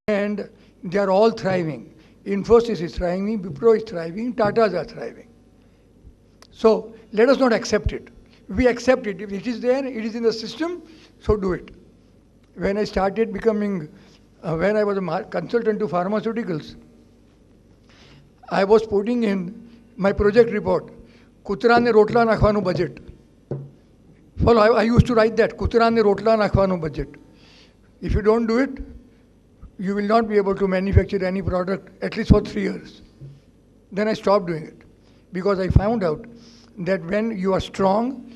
and they are all thriving. Infosys is thriving, Wipro is thriving, Tatas are thriving. So let us not accept it. We accept it. If it is there, it is in the system, so do it. When I started becoming, when I was a consultant to pharmaceuticals, I was putting in my project report, Kutra ne rotla nakhwanu budget. Well, I used to write that, Kutra ne rotla nakhwanu budget. If you don't do it, you will not be able to manufacture any product at least for 3 years. Then I stopped doing it because I found out that when you are strong,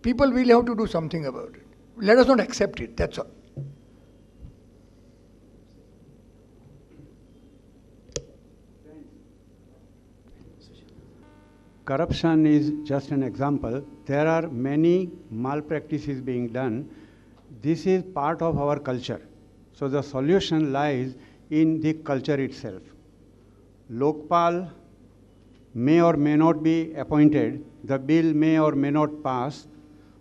people will have to do something about it. Let us not accept it, that's all. Corruption is just an example. There are many malpractices being done. This is part of our culture. So the solution lies in the culture itself. Lokpal may or may not be appointed. The bill may or may not pass.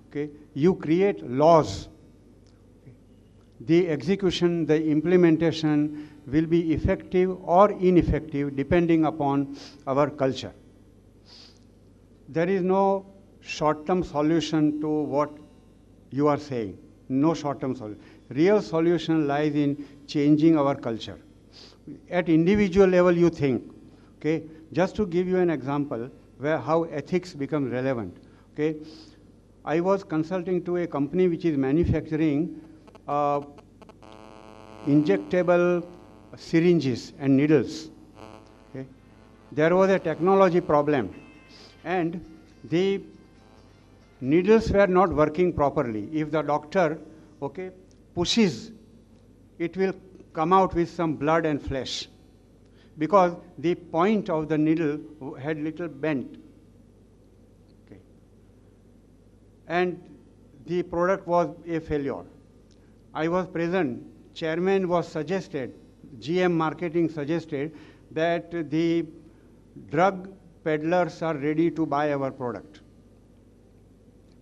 Okay? You create laws. The execution, the implementation will be effective or ineffective depending upon our culture. There is no short-term solution to what you are saying. No short-term solution. Real solution lies in changing our culture. At individual level, you think. Okay? Just to give you an example where how ethics become relevant. Okay? I was consulting to a company which is manufacturing injectable syringes and needles. Okay? There was a technology problem. And the needles were not working properly. If the doctor, okay, pushes, it will come out with some blood and flesh because the point of the needle had little bent. Okay. And the product was a failure. I was present. Chairman was suggested, GM marketing suggested that the drug peddlers are ready to buy our product.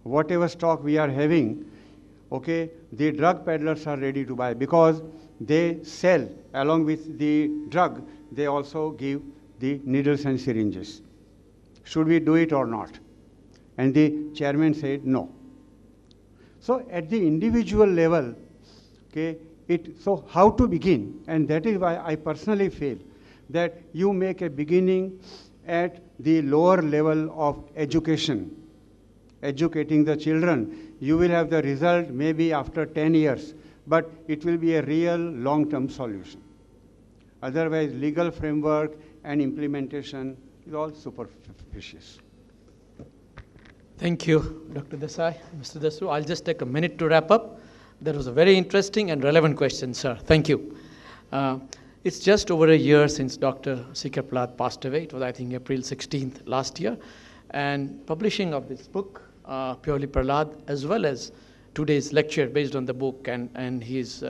Whatever stock we are having, okay, the drug peddlers are ready to buy because they sell along with the drug, they also give the needles and syringes. Should we do it or not? And the chairman said no. So at the individual level, okay, so how to begin? And that is why I personally feel that you make a beginning at the lower level of education, educating the children. You will have the result maybe after 10 years, but it will be a real long-term solution. Otherwise, legal framework and implementation is all superficial. Thank you, Dr. Desai. Mr. Dastoor, I'll just take a minute to wrap up. That was a very interesting and relevant question, sir. Thank you. It's just over a year since Dr. C.K. Prahalad passed away. It was, I think, April 16th last year. And publishing of this book, Purely Prahalad, as well as today's lecture based on the book and his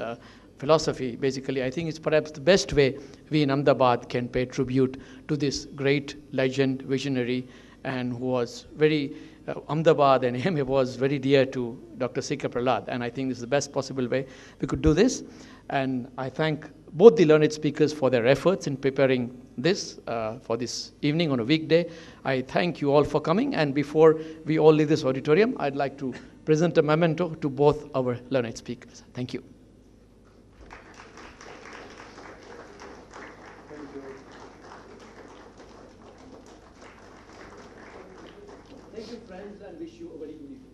philosophy, basically, I think it's perhaps the best way we in Ahmedabad can pay tribute to this great legend, visionary, and who was very, Ahmedabad and him was very dear to Dr. C.K. Prahalad. And I think this is the best possible way we could do this. And I thank both the learned speakers for their efforts in preparing this for this evening on a weekday. I thank you all for coming. And before we all leave this auditorium, I'd like to present a memento to both our learned speakers. Thank you. Thank you, friends, and wish you a very good evening.